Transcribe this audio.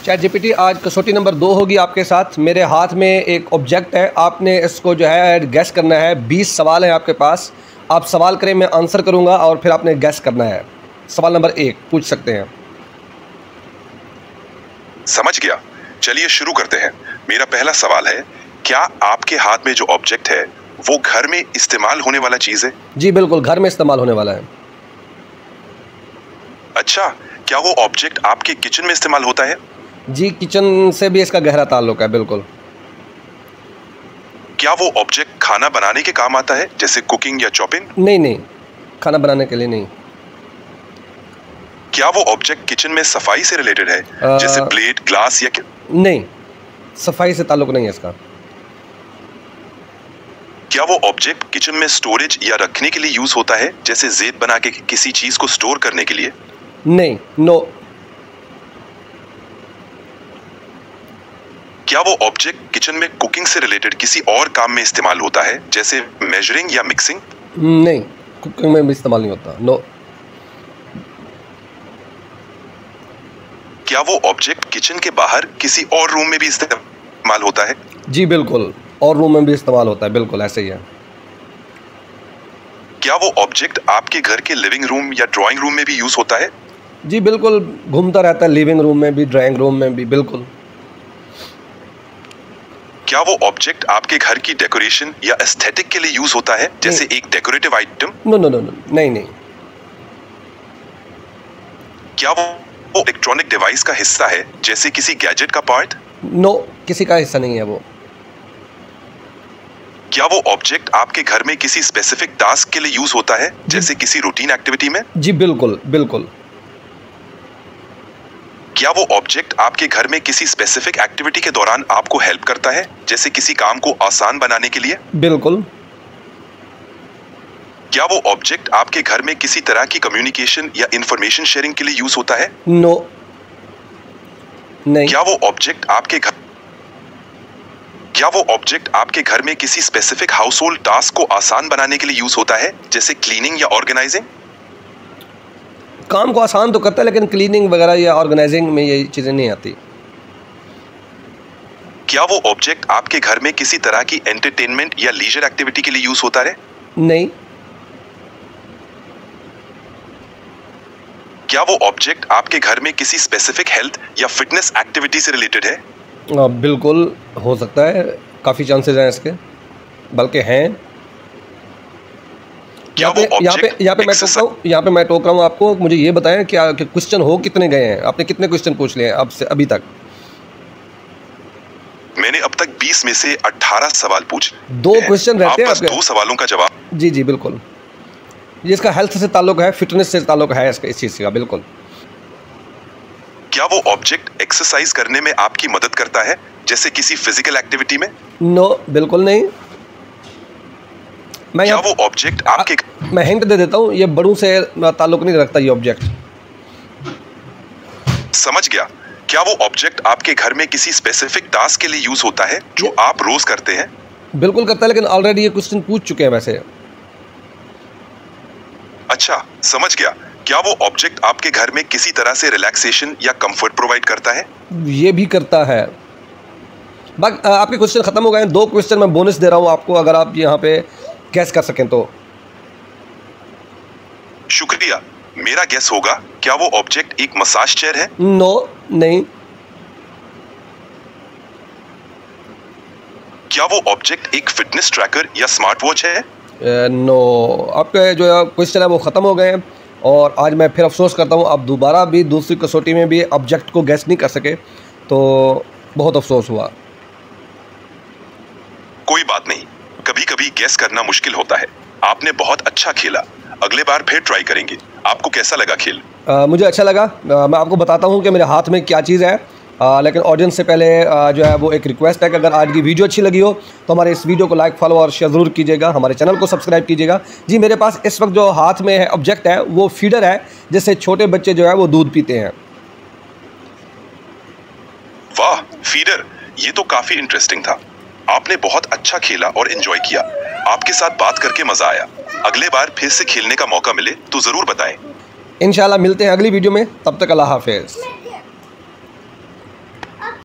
Chat GPT आज कसौटी number 2 होगी आपके साथ। मेरे हाथ में एक ऑब्जेक्ट है, आपने इसको जो है गैस करना है। 20 सवाल हैं आपके पास, आप सवाल करें, मैं आंसर करूंगा और फिर आपने गैस करना है। सवाल नंबर 1 पूछ सकते हैं। समझ गया, चलिए शुरू करते हैं। मेरा पहला सवाल है, क्या आपके हाथ में जो ऑब्जेक्ट है वो घर में इस्तेमाल होने वाला चीज है? जी बिल्कुल, घर में इस्तेमाल होने वाला है। अच्छा, क्या वो ऑब्जेक्ट आपके किचन में इस्तेमाल होता है? जी, किचन से भी इसका गहरा ताल्लुक है, बिल्कुल। क्या वो ऑब्जेक्ट खाना बनाने के काम आता है, जैसे कुकिंग या चॉपिंग? नहीं, खाना बनाने के लिए नहीं। क्या वो ऑब्जेक्ट किचन में सफाई से रिलेटेड है, जैसे प्लेट, ग्लास या नहीं, सफाई से ताल्लुक नहीं है इसका। क्या वो ऑब्जेक्ट किचन में स्टोरेज या रखने के लिए यूज होता है, जैसे जेब बना के किसी चीज को स्टोर करने के लिए? नहीं, नो। क्या वो ऑब्जेक्ट किचन में कुकिंग से रिलेटेड किसी और काम में इस्तेमाल होता है, जैसे मेजरिंग या मिक्सिंग? नहीं, कुकिंग में भी इस्तेमाल नहीं होता, नो। क्या वो ऑब्जेक्ट किचन के बाहर किसी और रूम में भी इस्तेमाल होता है? जी बिल्कुल, और रूम में भी इस्तेमाल होता है, बिल्कुल ऐसे ही है। क्या वो ऑब्जेक्ट आपके घर के लिविंग रूम या ड्राइंग रूम में भी यूज होता है? जी बिल्कुल, घूमता रहता है लिविंग रूम में भी, ड्राइंग रूम में भी, बिल्कुल। क्या वो ऑब्जेक्ट आपके घर की डेकोरेशन या एस्थेटिक के लिए यूज होता है, जैसे एक डेकोरेटिव आइटम? नो, नहीं। क्या वो इलेक्ट्रॉनिक डिवाइस का हिस्सा है, जैसे किसी गैजेट का पार्ट? नो, किसी का हिस्सा नहीं है वो। क्या वो ऑब्जेक्ट आपके घर में किसी स्पेसिफिक टास्क के लिए यूज होता है, जैसे किसी रूटीन एक्टिविटी में? जी बिल्कुल। क्या वो ऑब्जेक्ट आपके घर में किसी स्पेसिफिक एक्टिविटी के दौरान आपको हेल्प करता है, जैसे किसी काम को आसान बनाने के लिए? बिल्कुल। क्या वो ऑब्जेक्ट आपके घर में किसी तरह की कम्युनिकेशन या इंफॉर्मेशन शेयरिंग के लिए यूज होता है? नो, नहीं। क्या वो ऑब्जेक्ट आपके घर में किसी स्पेसिफिक हाउस होल्ड टास्क को आसान बनाने के लिए यूज होता है, जैसे क्लीनिंग या ऑर्गेनाइजिंग? काम को आसान तो करता है, लेकिन क्लीनिंग वगैरह या ऑर्गेनाइजिंग में ये चीजें नहीं आती। क्या वो ऑब्जेक्ट आपके घर में किसी तरह की एंटरटेनमेंट या लीजर एक्टिविटी के लिए यूज होता है? नहीं। क्या वो ऑब्जेक्ट आपके घर में किसी स्पेसिफिक हेल्थ या फिटनेस एक्टिविटी से रिलेटेड है? बिल्कुल हो सकता है, काफी चांसेस हैं इसके, बल्कि हैं। यहाँ पे मैं टोक रहा हूँ आपको। मुझे ये बताएं क्या क्वेश्चन हो कितने गए हैं, आपने कितने क्वेश्चन पूछ लिए हैं अब से अभी तक? मैंने अब तक 20 में से 18 सवाल पूछे। 2 क्वेश्चन रहते हैं आपके 2 सवालों का जवाब। जी बिल्कुल, जिसका हेल्थ से ताल्लुक है, फिटनेस से ताल्लुक है इसका, इस चीज का। बिल्कुल। क्या वो ऑब्जेक्ट एक्सरसाइज करने में आपकी मदद करता है, जैसे किसी फिजिकल एक्टिविटी में? नो, बिल्कुल नहीं। क्या वो ऑब्जेक्ट आपके मैं हिंट दे देता हूँ, ये बड़ों से ताल्लुक नहीं रखता ये ऑब्जेक्ट। समझ गया। क्या वो ऑब्जेक्ट आपके घर में किसी स्पेसिफिक टास्क के लिए यूज होता है, जो आप रोज करते हैं? बिल्कुल करता है, लेकिन ऑलरेडी ये क्वेश्चन पूछ चुके हैं वैसे। अच्छा, समझ गया। क्या वो ऑब्जेक्ट आपके घर में किसी तरह से रिलैक्सेशन या कंफर्ट प्रोवाइड करता है? ये भी करता है। आपके क्वेश्चन खत्म हो गए हैं। 2 क्वेश्चन मैं बोनस दे रहा हूँ आपको, अगर आप यहाँ पे गैस कर सकें तो। शुक्रिया। मेरा गैस होगा, क्या वो ऑब्जेक्ट एक मसाज चेयर है? नो, नहीं। क्या वो ऑब्जेक्ट एक फिटनेस ट्रैकर या स्मार्ट वॉच है? नो। आपके जो क्वेश्चन है वो ख़त्म हो गए हैं, और आज मैं फिर अफसोस करता हूँ, आप दोबारा भी दूसरी कसौटी में भी ऑब्जेक्ट को गैस नहीं कर सके, तो बहुत अफसोस हुआ। कोई बात नहीं, कभी कभी गैस करना मुश्किल होता है। आपने बहुत अच्छा खेला, अगले बार फिर ट्राई करेंगे। आपको कैसा लगा खेल? मुझे अच्छा लगा। मैं आपको बताता हूँ कि मेरे हाथ में क्या चीज़ है, लेकिन ऑडियंस से पहले जो है वो एक रिक्वेस्ट है कि अगर आज की वीडियो अच्छी लगी हो तो हमारे इस वीडियो को लाइक, फॉलो और शेयर ज़रूर कीजिएगा। हमारे चैनल को सब्सक्राइब कीजिएगा। जी, मेरे पास इस वक्त जो हाथ में है ऑब्जेक्ट है वो फीडर है, जिससे छोटे बच्चे जो है वो दूध पीते हैं। वाह, फीडर, ये तो काफी इंटरेस्टिंग था। आपने बहुत अच्छा खेला और एंजॉय किया। आपके साथ बात करके मजा आया। अगले बार फिर से खेलने का मौका मिले तो जरूर बताएं। इंशाल्लाह मिलते हैं अगली वीडियो में, तब तक अल्लाह हाफिज़।